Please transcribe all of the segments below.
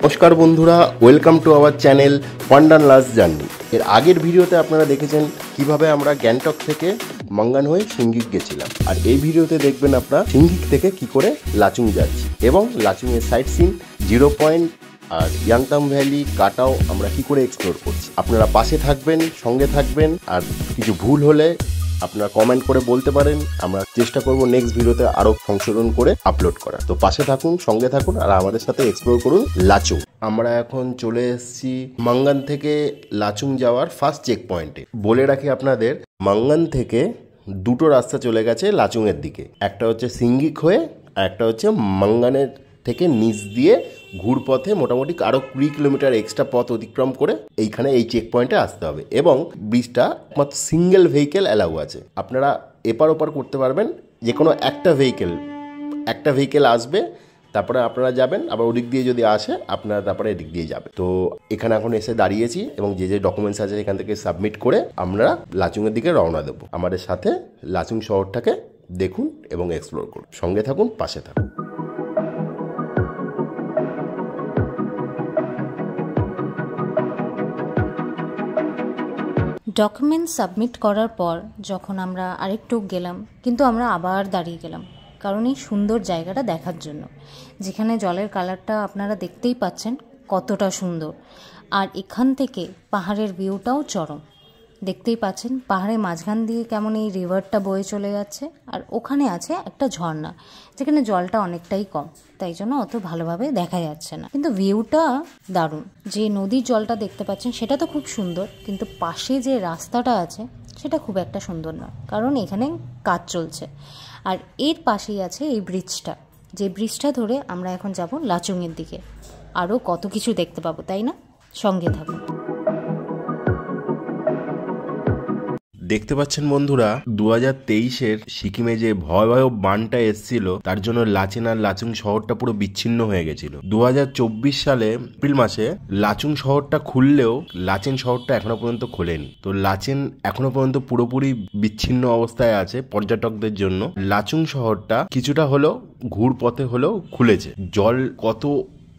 নমস্কার বন্ধুরা, welcome to our channel wanderlust journey. এর আগের ভিডিওতে আপনারা দেখেছেন কিভাবে আমরা গ্যাংটক থেকে মাঙ্গান হয়ে সিঙ্গিক গেছিলাম, আর এই ভিডিওতে দেখবেন আপনারা সিঙ্গিক থেকে কি করে লাচুং যাচ্ছি এবং লাচুংয়ের সাইট সিন, 0 পয়েন্ট আর ইয়াংতাম ভ্যালি, কাটাও আমরা কি করে এক্সপ্লোর করছি। আপনারা পাশে থাকবেন, সঙ্গে থাকবেন, আর কিছু ভুল হলে আপনারা কমেন্ট করে বলতে পারেন। আমরা চেষ্টা করব নেক্সট ভিডিওতে আরো সংশোধন করে আপলোড করা। তো পাশে থাকুন, সঙ্গে থাকুন, আর আমাদের সাথে এক্সপ্লোর করুন লাচুং। আমরা এখন চলে এসেছি মাঙ্গান থেকে লাচুং যাওয়ার ফার্স্ট চেক পয়েন্টে। বলে রাখি আপনাদের, মাঙ্গান থেকে দুটো রাস্তা চলে গেছে লাচুংয়ের দিকে। একটা হচ্ছে সিঙ্গিক হয়ে, আর একটা হচ্ছে মাঙ্গানের থেকে নিচ দিয়ে ঘুরপথে মোটামুটি আরও 20 কিলোমিটার এক্সট্রা পথ অতিক্রম করে এইখানে এই চেক পয়েন্টে আসতে হবে। এবং ব্রিজটা একমাত্র সিঙ্গেল ভেহিকেল অ্যালাউ আছে। আপনারা এপার ওপার করতে পারবেন, যে কোনো একটা ভেহিকেল আসবে, তারপরে আপনারা যাবেন, আবার ওদিক দিয়ে যদি আসে আপনারা তারপরে এদিক দিয়ে যাবেন। তো এখানে এখন এসে দাঁড়িয়েছি এবং যে যে ডকুমেন্টস আছে এখান থেকে সাবমিট করে আমরা লাচুংয়ের দিকে রওনা দেবো। আমাদের সাথে লাচুং শহরটাকে দেখুন এবং এক্সপ্লোর করুন। সঙ্গে থাকুন, পাশে থাকুন। ডকুমেন্ট সাবমিট করার পর যখন আমরা আরেকটু গেলাম, কিন্তু আমরা আবার দাঁড়িয়ে গেলাম, কারণ এই সুন্দর জায়গাটা দেখার জন্য, যেখানে জলের কালারটা আপনারা দেখতেই পাচ্ছেন কতটা সুন্দর। আর এখান থেকে পাহাড়ের ভিউটাও চরম, দেখতেই পাচ্ছেন পাহাড়ের মাঝখান দিয়ে কেমন এই রিভারটা বয়ে চলে যাচ্ছে। আর ওখানে আছে একটা ঝর্ণা, যেখানে জলটা অনেকটাই কম, তাই জন্য অত ভালোভাবে দেখা যাচ্ছে না, কিন্তু ভিউটা দারুণ। যে নদীর জলটা দেখতে পাচ্ছেন সেটা তো খুব সুন্দর, কিন্তু পাশে যে রাস্তাটা আছে সেটা খুব একটা সুন্দর নয়, কারণ এখানে কাজ চলছে। আর এর পাশেই আছে এই ব্রিজটা, যে ব্রিজটা ধরে আমরা এখন যাব লাচুংয়ের দিকে। আরও কত কিছু দেখতে পাবো, তাই না? সঙ্গে থাকুন। দেখতে পাচ্ছেন বন্ধুরা, 2023-এর সিকিমে যে ভয়াবহ বানটা এসেছিল, তার জন্য লাচেন আর লাচুং শহরটা পুরো বিচ্ছিন্ন হয়ে গেছিল। 2024 সালে এপ্রিল মাসে লাচুং শহরটা খুললেও লাচেন শহরটা এখনো পর্যন্ত খোলেনি। তো লাচেন এখনো পর্যন্ত পুরোপুরি বিচ্ছিন্ন অবস্থায় আছে পর্যটকদের জন্য। লাচুং শহরটা কিছুটা হলেও ঘুরপথে হলেও খুলেছে। জল কত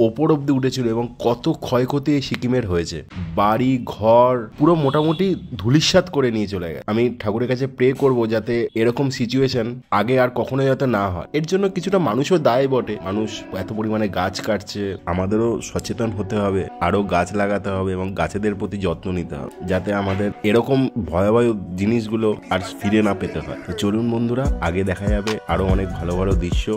ওপর অব্দি উঠেছিল এবং কত ক্ষয়ক্ষতি এই সিকিমের হয়েছে, বাড়ি ঘর পুরো মোটামুটি ধূলিসাৎ করে নিয়ে চলে গেছে। আমি ঠাকুরের কাছে প্রে করব যাতে এরকম সিচুয়েশন আগে আর কখনো যাতে না হয়। এর জন্য কিছুটা মানুষও দায় বটে, মানুষ এত পরিমাণে গাছ কাটছে, আমাদেরও সচেতন হতে হবে, আরো গাছ লাগাতে হবে এবং গাছেদের প্রতি যত্ন নিতে হবে, যাতে আমাদের এরকম ভয়াবহ জিনিসগুলো আর ফিরে না পেতে হয়। তো চলুন বন্ধুরা, আগে দেখা যাবে আরো অনেক ভালো ভালো দৃশ্য।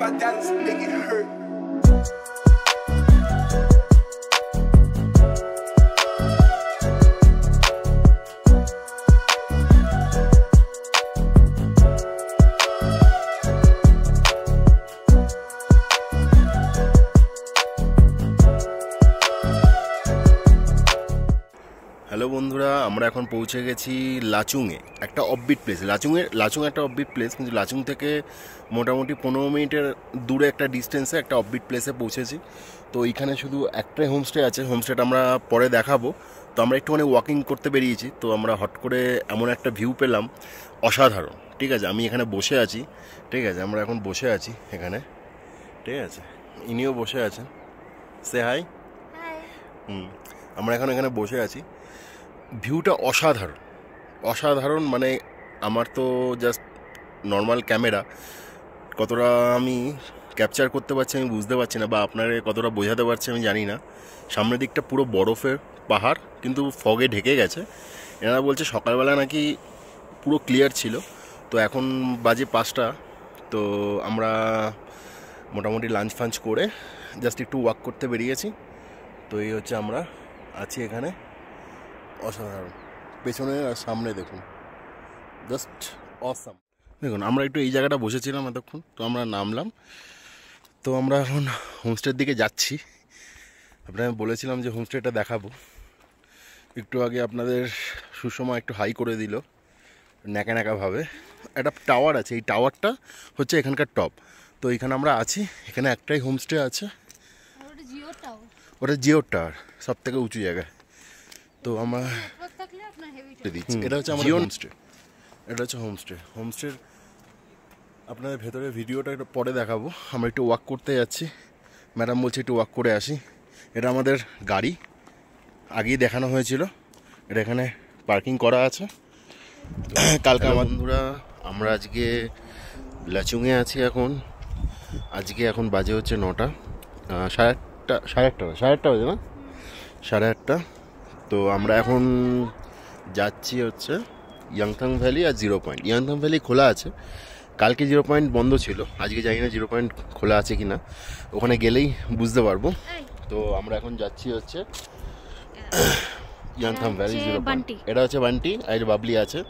My daddy's make it hurt. Hello বন্ধুরা, আমরা এখন পৌঁছে গেছি লাচুংয়ে, একটা অফবিট প্লেস। লাচুং একটা অফবিট প্লেস, কিন্তু লাচুং থেকে মোটামুটি 15 মিনিটের দূরে একটা ডিস্টেন্সে একটা অফবিট প্লেসে পৌঁছেছি। তো এইখানে শুধু একটাই হোমস্টে আছে, হোমস্টেটা আমরা পরে দেখাবো। তো আমরা একটুখানি ওয়াকিং করতে বেরিয়েছি, তো আমরা হট করে এমন একটা ভিউ পেলাম, অসাধারণ। ঠিক আছে, আমি এখানে বসে আছি, ঠিক আছে, আমরা এখন বসে আছি এখানে, ঠিক আছে, ইনিও বসে আছেন, সে হাই। আমরা এখন এখানে বসে আছি। ভিউটা অসাধারণ, মানে আমার তো জাস্ট নর্মাল ক্যামেরা কতটা আমি ক্যাপচার করতে পারছি আমি বুঝতে পারছি না, বা আপনারা কতটা বোঝাতে পারছি আমি জানি না। সামনের দিকটা পুরো বরফের পাহাড়, কিন্তু ফগে ঢেকে গেছে। এনারা বলছে সকালবেলা নাকি পুরো ক্লিয়ার ছিল। তো এখন বাজে 5টা। তো আমরা মোটামুটি লাঞ্চ ফাঞ্চ করে জাস্ট একটু ওয়াক করতে বেরিয়েছি। তো এই হচ্ছে আমরা আছি এখানে, অসাধারণ। পেছনে আর সামনে দেখুন, জাস্ট অসাম। দেখুন আমরা একটু এই জায়গাটা বসেছিলাম এতক্ষণ, তো আমরা নামলাম, তো আমরা এখন হোমস্টের দিকে যাচ্ছি। আপনাদের বলেছিলাম যে হোমস্টেটা দেখাবো, একটু আগে আপনাদের সুষমা একটু হাই করে দিল ন্যাকা ন্যাকাভাবে। একটা টাওয়ার আছে, এই টাওয়ারটা হচ্ছে এখানকার টপ। তো এখানে আমরা আছি, এখানে একটাই হোমস্টে আছে, ওটা জিও টাওয়ার, সব থেকে উঁচু জায়গায়। তো আমরা দিচ্ছি, এটা হচ্ছে আমার হোমস্টে, এটা হচ্ছে হোমস্টের আপনাদের ভেতরে ভিডিওটা একটু পরে দেখাবো। আমরা একটু ওয়াক করতে যাচ্ছি, ম্যাডাম বলছে একটু ওয়াক করে আসি। এটা আমাদের গাড়ি, আগেই দেখানো হয়েছিল, এটা এখানে পার্কিং করা আছে। কালকে আমার বন্ধুরা, আমরা আজকে লাচুংয়ে আছি এখন। আজকে এখন বাজে হচ্ছে 9টা, সাড়ে আটটা বাজে না, 8:30। তো আমরা এখন যাচ্ছি হচ্ছে ইয়াংথাং ভ্যালি আর 0 পয়েন্ট। ইয়াংথাং ভ্যালি খোলা আছে, কালকে 0 পয়েন্ট বন্ধ ছিল, আজকে জানি না 0 পয়েন্ট খোলা আছে কি না, ওখানে গেলেই বুঝতে পারবো। তো আমরা এখন যাচ্ছি হচ্ছে ইয়াংথাং ভ্যালি 0 পয়েন্ট। এটা হচ্ছে বান্টি আর বাবলি আছে।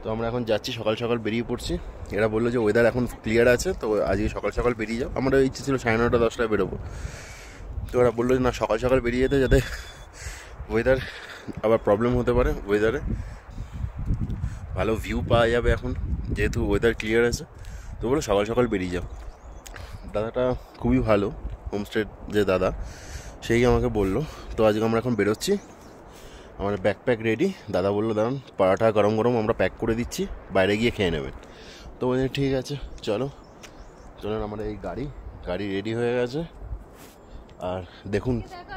তো আমরা এখন যাচ্ছি, সকাল সকাল বেরিয়ে পড়ছি। এরা বললো যে ওয়েদার এখন ক্লিয়ার আছে, তো আজকে সকাল সকাল বেরিয়ে যাও। আমাদের ইচ্ছে ছিল 9:30 10টায় বেরোবো, তো ওরা বললো যে না, সকাল সকাল বেরিয়ে যেতে, যাতে ওয়েদার আবার প্রবলেম হতে পারে, ওয়েদারে ভালো ভিউ পাওয়া যাবে এখন যেহেতু ওয়েদার ক্লিয়ার আছে। তো বলো সকাল সকাল বেরিয়ে যাও। দাদাটা খুবই ভালো, হোমস্টের যে দাদা, সেই আমাকে বললো। তো আজকে আমরা এখন বেরোচ্ছি, আমার ব্যাকপ্যাক রেডি। দাদা বললো দাঁড়ান, পরাঠা গরম গরম আমরা প্যাক করে দিচ্ছি, বাইরে গিয়ে খেয়ে নেবেন। তো বলছি ঠিক আছে, চলুন আমার এই গাড়ি রেডি হয়ে গেছে। আর দেখুন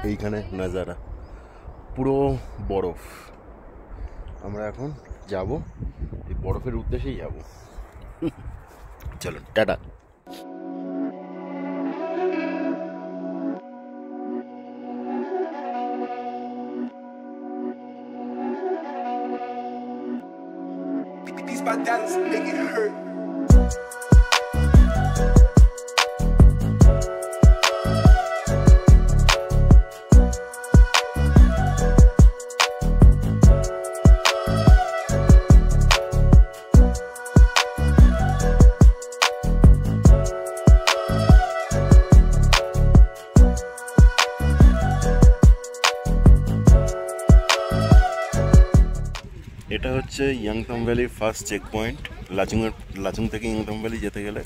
এইখানে নাজারা, পুরো বরফ। আমরা এখন যাব, এই বরফের উদ্দেশ্যেই যাব। চলুন, tata. These my dance make it hurt. এটা হচ্ছে ইয়াংথাং ভ্যালির ফার্স্ট চেক পয়েন্ট। লাচুং থেকে ইয়াংথাং ভ্যালি যেতে গেলে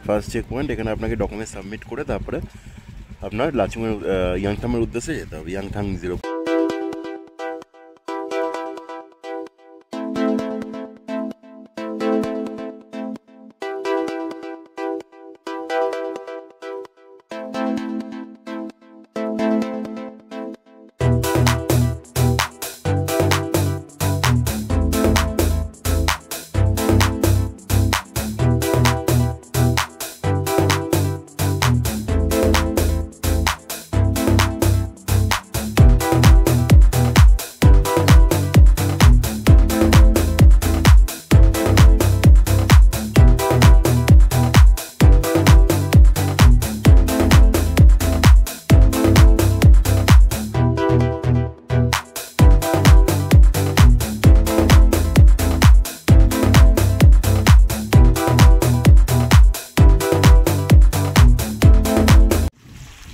ফার্স্ট চেক পয়েন্ট। এখানে আপনাকে ডকুমেন্ট সাবমিট করে তারপরে আপনার ইয়াংথাংয়ের উদ্দেশ্যে যেতে হবে, ইয়াংথাং 0।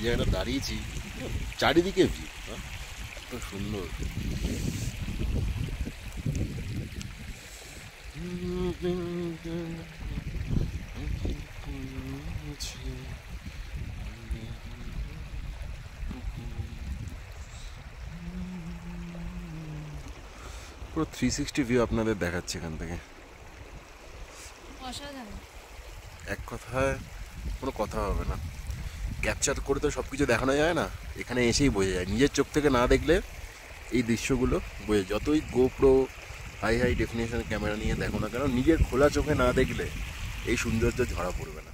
যেখানে দাঁড়িয়েছি চারিদিকে ভিউ, এত সুন্দর। পুরো 360 ভিউ আপনাদের দেখাচ্ছে এখান থেকে। এক কথায় কোনো কথা হবে না, ক্যাপচার করে তো সব কিছু দেখানো যায় না, এখানে এসেই বোঝা যায়। নিজের চোখ থেকে না দেখলে এই দৃশ্যগুলো বোঝা, যতই গোপ্রো হাই ডেফিনেশন ক্যামেরা নিয়ে দেখো না কেন, নিজের খোলা চোখে না দেখলে এই সৌন্দর্য ধরা পড়বে না।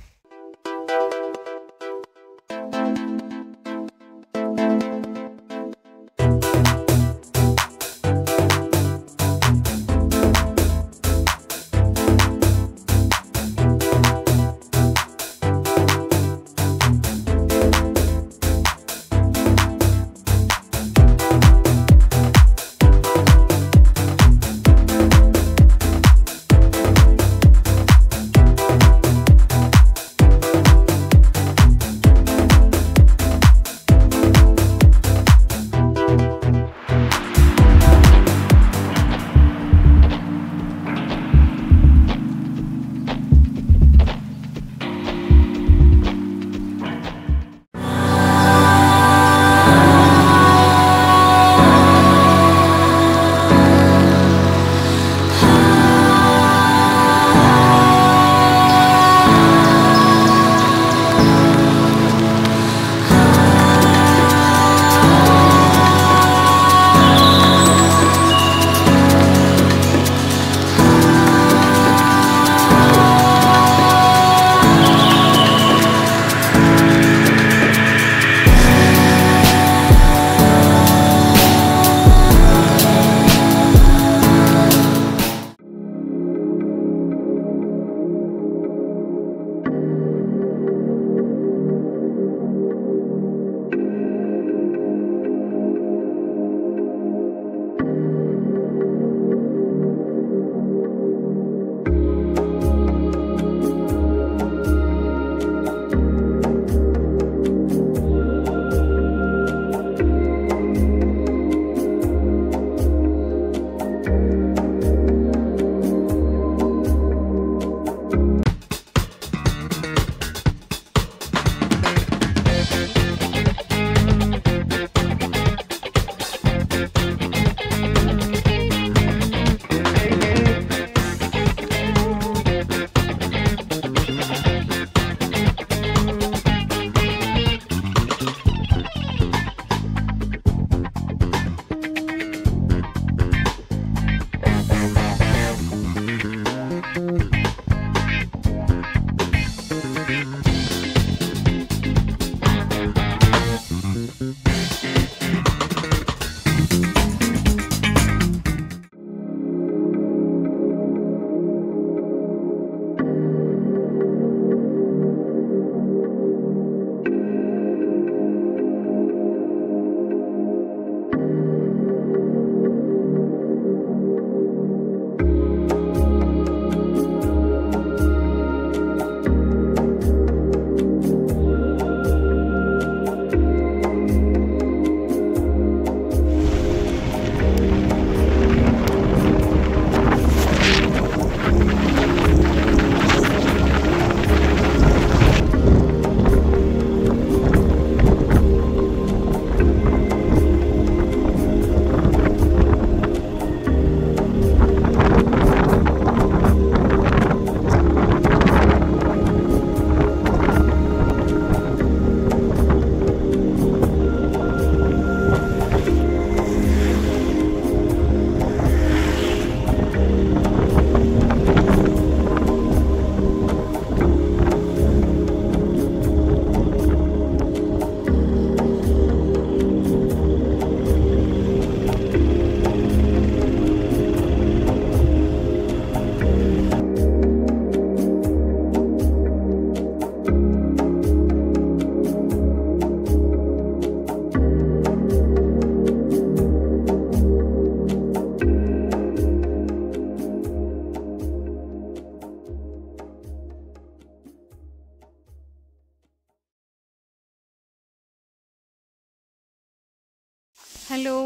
হ্যালো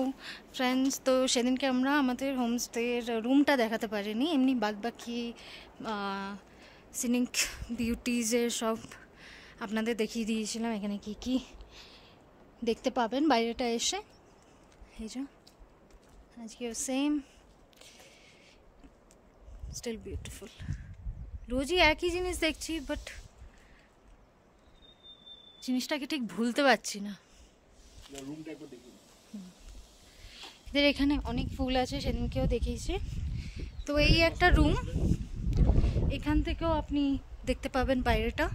ফ্রেন্ডস, তো সেদিনকে আমরা আমাদের হোমস্টের রুমটা দেখাতে পারিনি, এমনি বাদবাকি সিনিক বিউটিজের সব আপনাদের দেখিয়ে দিয়েছিলাম। এখানে কি কি দেখতে পাবেন বাইরেটা এসে, এই যে আজকেও সেম, স্টিল বিউটিফুল। রোজই একই জিনিস দেখছি, বাট জিনিসটাকে ঠিক ভুলতে পারছি না। এদের এখানে অনেক ফুল আছে, সেদিনকেও দেখিয়েছি। তো এই একটা রুম, এখান থেকেও আপনি দেখতে পাবেন বাইরেটা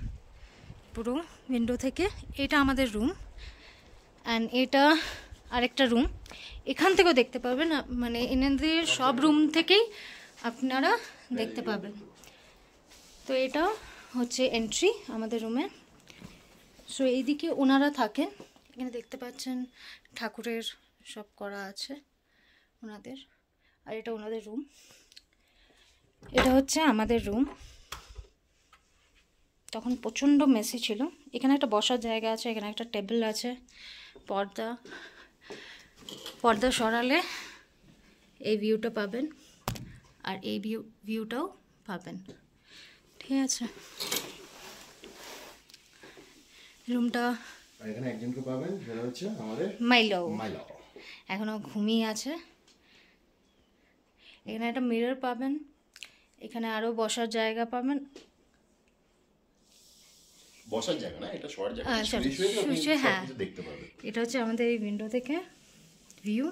পুরো উইন্ডো থেকে। এটা আমাদের রুম, অ্যান্ড এটা আরেকটা রুম, এখান থেকেও দেখতে পাবেন। মানে এনাদের সব রুম থেকেই আপনারা দেখতে পাবেন। তো এটা হচ্ছে এন্ট্রি আমাদের রুমে। সো এইদিকে ওনারা থাকেন, এখানে দেখতে পাচ্ছেন ঠাকুরের সব করা আছে ওনাদের। আর এটা ওনাদের রুম, এটা হচ্ছে আমাদের রুম। তখন প্রচণ্ড মেসি ছিল। এখানে একটা বসার জায়গা আছে, এখানে একটা টেবিল আছে, পর্দা সরালে এই ভিউটা পাবেন, আর এই ভিউটাও পাবেন। ঠিক আছে, রুমটা এখানে একজনকে পাবেন, যেটা হচ্ছে আমাদের মাইলো এখনো ঘুমিয়ে আছে। এখানে একটা মিরর পাবেন, এখানে আরো বসার জায়গা পাবেন। বসার জায়গা না, এটা শোয়ার জায়গা, হ্যাঁ, দেখতে পাবেন। এটা হচ্ছে আমাদের এই উইন্ডো থেকে ভিউ।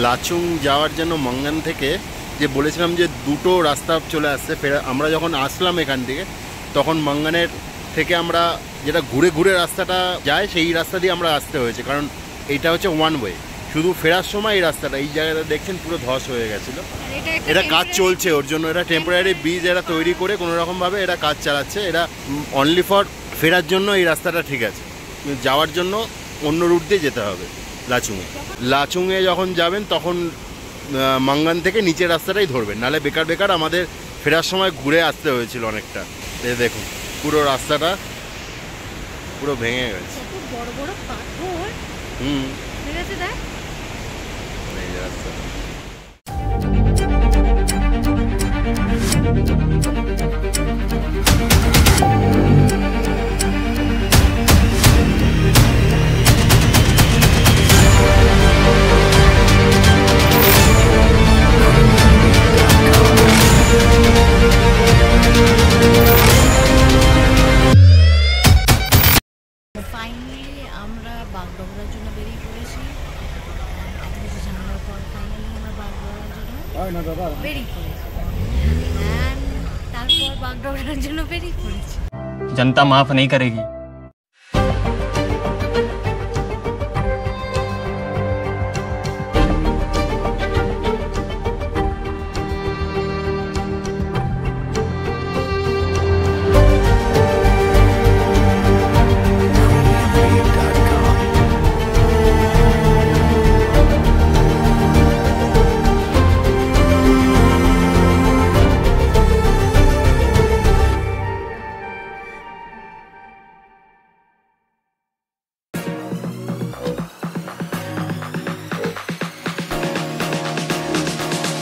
লাচুং যাওয়ার জন্য মঙ্গান থেকে যে বলেছিলাম যে দুটো রাস্তা চলে আসছে, আমরা যখন আসলাম এখান থেকে তখন মঙ্গানের থেকে আমরা যেটা ঘুরে ঘুরে রাস্তাটা যায় সেই রাস্তা দিয়ে আমরা আসতে হয়েছে, কারণ এইটা হচ্ছে ওয়ান ওয়ে। শুধু ফেরার সময় এই রাস্তাটা, এই জায়গাটা দেখছেন পুরো ধস হয়ে গেছিলো। এটা কাজ চলছে, ওর জন্য এটা টেম্পোরারি ব্রিজ এরা তৈরি করে কোনোরকমভাবে এরা কাজ চালাচ্ছে। এটা অনলি ফর ফেরার জন্য এই রাস্তাটা ঠিক আছে, যাওয়ার জন্য অন্য রুট দিয়ে যেতে হবে। লাচুংয়ে যখন যাবেন তখন মঙ্গান থেকে নিচের রাস্তাটাই ধরবেন, নাহলে বেকার আমাদের ফেরার সময় ঘুরে আসতে হয়েছিল অনেকটা। দেখুন পুরো রাস্তাটা পুরো ভেঙে গেছে, বড় বড় পাথর। ঠিক আছে, দেখ এই রাস্তাটা। ফাইনালি আমরা বাগডোগরার জন্য বেরিয়ে পড়েছি। এত কিছু ঝামেলার পর ফাইনালি আমরা বাগডোগরার জন্য বেরিয়ে পড়েছি। তারপর বাগডোগরার জন্য বেরিয়ে পড়েছি। जनता माफ नहीं करेगी।